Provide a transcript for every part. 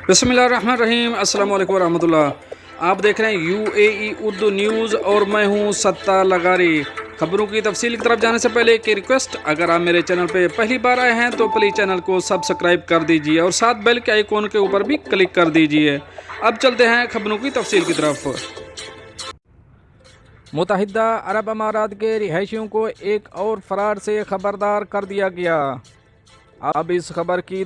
बिस्मिल्लाहिर्रहमानिर्रहीम। अस्सलाम वालेकुम रहमतुल्लाह। आप देख रहे हैं UAE उर्दू न्यूज़ और मैं हूं सत्ता लगारी। खबरों की तफसील की तरफ जाने से पहले एक रिक्वेस्ट, अगर आप मेरे चैनल पे पहली बार आए हैं तो प्लीज़ चैनल को सब्सक्राइब कर दीजिए और साथ बेल के आइकॉन के ऊपर भी क्लिक कर दीजिए। अब चलते हैं खबरों की तफसील की तरफ। मुत्तहिदा अरब अमारात के रिहायशियों को एक और फरार से खबरदार कर दिया गया। अब इस खबर की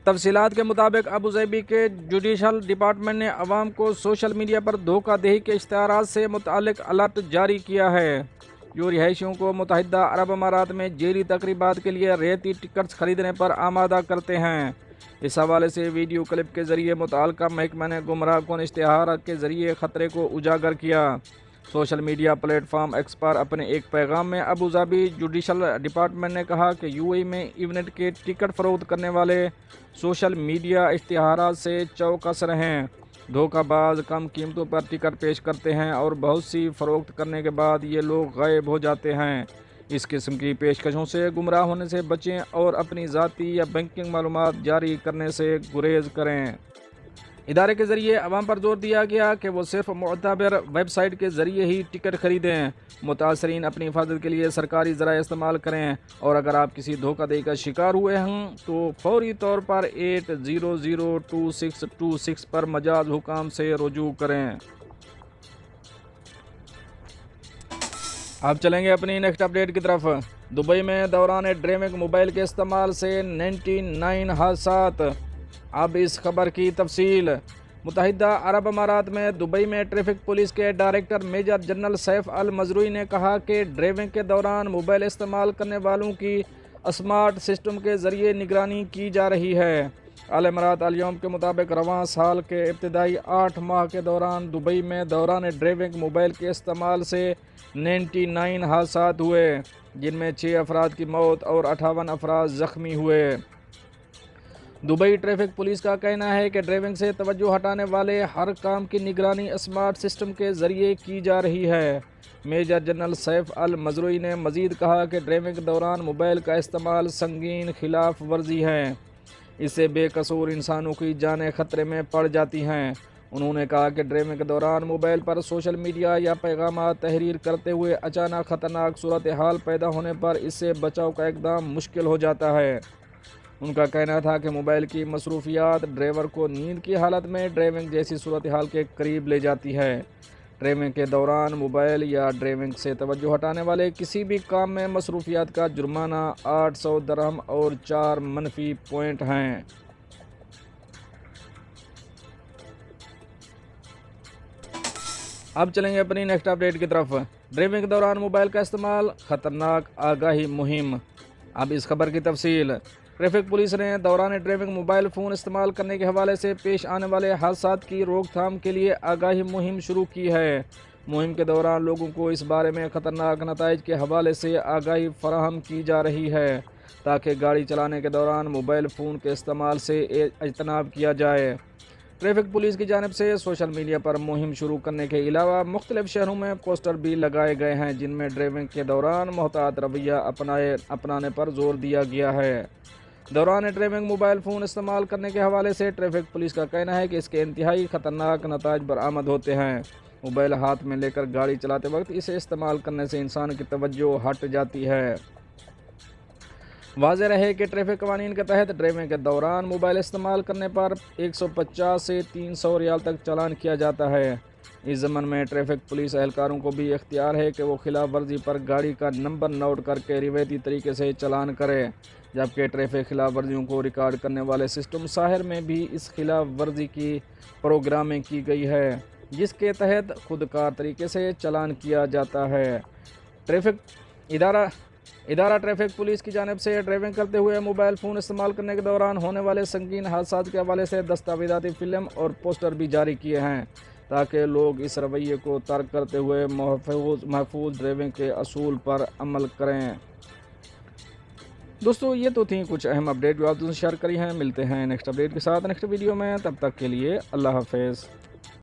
तफसीलात के मुताबिक अबूज़ाबी के जुडिशल डिपार्टमेंट ने अवाम को सोशल मीडिया पर धोखाधड़ी के इश्तिहारात से मुतअल्लिक़ अलर्ट जारी किया है, जो रिहायशियों को मुत्तहिदा अरब अमारात में जेली तकरीबात के लिए रियायती टिकट्स खरीदने पर आमादा करते हैं। इस हवाले से वीडियो क्लिप के ज़रिए मुतअल्लिक़ा महकमा ने गुमराह कुन इश्तिहार के ज़रिए ख़तरे को उजागर किया। सोशल मीडिया प्लेटफॉर्म एक्स पर अपने एक पैगाम में अबूज़ाबी जुडिशल डिपार्टमेंट ने कहा कि UAE में इवेंट के टिकट फ़रोख्त करने वाले सोशल मीडिया इश्तिहारात से चौकस रहें। धोखाबाज कम कीमतों पर टिकट पेश करते हैं और बहुत सी फ़रोख्त करने के बाद ये लोग गायब हो जाते हैं। इस किस्म की पेशकशों से गुमराह होने से बचें और अपनी ज़ाती या बैंकिंग मालूमात जारी करने से गुरेज करें। इदारे के ज़रिए अवाम पर जोर दिया गया कि वो सिर्फ मुअतबर वेबसाइट के ज़रिए ही टिकट ख़रीदें। मुतासरीन अपनी हिफाजत के लिए सरकारी ज़राए इस्तेमाल करें और अगर आप किसी धोखाधड़ी का शिकार हुए हैं तो फौरी तौर पर 8002626 पर मजाज हुकाम से रुजू करें। अब चलेंगे अपनी नेक्स्ट अपडेट की तरफ। दुबई में दौरान ड्राइविंग मोबाइल के इस्तेमाल से 99 हादसात। अब इस खबर की तफसील। मुत्तहिदा अरब अमारात में दुबई में ट्रैफिक पुलिस के डायरेक्टर मेजर जनरल सैफ अल मजरूई ने कहा कि ड्राइविंग के दौरान मोबाइल इस्तेमाल करने वालों की स्मार्ट सिस्टम के ज़रिए निगरानी की जा रही है। अल इमरात अल यौम के मुताबिक रवां साल के इब्तिदाई 8 माह के दौरान दुबई में दौरान ड्राइविंग मोबाइल के इस्तेमाल से 99 हादसात हुए, जिनमें 6 अफराद की मौत और 58 अफराद ज़ख्मी हुए। दुबई ट्रैफिक पुलिस का कहना है कि ड्राइविंग से तवज्जो हटाने वाले हर काम की निगरानी स्मार्ट सिस्टम के ज़रिए की जा रही है। मेजर जनरल सैफ अल मजरूई ने मज़ीद कहा कि ड्राइविंग के दौरान मोबाइल का इस्तेमाल संगीन खिलाफ वर्जी है, इससे बेकसूर इंसानों की जानें ख़तरे में पड़ जाती हैं। उन्होंने कहा कि ड्राइविंग के दौरान मोबाइल पर सोशल मीडिया या पैगामात तहरीर करते हुए अचानक ख़तरनाक सूरत हाल पैदा होने पर इससे बचाव का इक़दाम मुश्किल हो जाता है। उनका कहना था कि मोबाइल की मसरूफियात ड्राइवर को नींद की हालत में ड्राइविंग जैसी सूरत हाल के करीब ले जाती है। ड्राइविंग के दौरान मोबाइल या ड्राइविंग से तवज्जो हटाने वाले किसी भी काम में मसरूफियात का जुर्माना 800 दरहम और 4 मनफी पॉइंट हैं। अब चलेंगे अपनी नेक्स्ट अपडेट की तरफ। ड्राइविंग के दौरान मोबाइल का इस्तेमाल खतरनाक आगाही मुहिम। अब इस खबर की तफसील। ट्रैफिक पुलिस ने दौरान ड्राइविंग मोबाइल फ़ोन इस्तेमाल करने के हवाले से पेश आने वाले हादसात की रोकथाम के लिए आगाही मुहिम शुरू की है। मुहिम के दौरान लोगों को इस बारे में ख़तरनाक नताइज के हवाले से आगाही फराहम की जा रही है ताकि गाड़ी चलाने के दौरान मोबाइल फ़ोन के इस्तेमाल से इज्तनाब किया जाए। ट्रैफिक पुलिस की जानिब से सोशल मीडिया पर मुहिम शुरू करने के अलावा मुख्तलिफ शहरों में पोस्टर भी लगाए गए हैं, जिनमें ड्राइविंग के दौरान मोहतात रवैया अपनाने पर जोर दिया गया है। दौरान ड्राइविंग मोबाइल फ़ोन इस्तेमाल करने के हवाले से ट्रैफिक पुलिस का कहना है कि इसके इंतहाई ख़तरनाक नताइज बरामद होते हैं। मोबाइल हाथ में लेकर गाड़ी चलाते वक्त इसे इस्तेमाल करने से इंसान की तवज्जो हट जाती है। वाज़ेह रहे कि ट्रैफिक कवानीन के तहत ड्राइविंग के दौरान मोबाइल इस्तेमाल करने पर 150 से 300 रियाल तक चालान किया जाता है। इस ज़मन में ट्रैफिक पुलिस एहलकारों को भी इख्तियार है कि वो खिलाफ वर्जी पर गाड़ी का नंबर नोट करके रिवायती तरीके से चालान करे, जबकि ट्रैफिक खिलाफ वर्जियों को रिकॉर्ड करने वाले सिस्टम साहिर में भी इस खिलाफ वर्जी की प्रोग्रामिंग की गई है, जिसके तहत खुदकार तरीके से चालान किया जाता है। ट्रैफिक इदारा ट्रैफिक पुलिस की जानिब से ड्राइविंग करते हुए मोबाइल फ़ोन इस्तेमाल करने के दौरान होने वाले संगीन हादसात के हवाले से दस्तावेज़ाती फ़िल्म और पोस्टर भी जारी किए हैं ताकि लोग इस रवैये को तर्क करते हुए महफूज ड्राइविंग के असूल पर अमल करें। दोस्तों, ये तो थी कुछ अहम अपडेट जो आप दोस्तों शेयर करी हैं। मिलते हैं नेक्स्ट अपडेट के साथ नेक्स्ट वीडियो में, तब तक के लिए अल्लाह हाफ़िज़।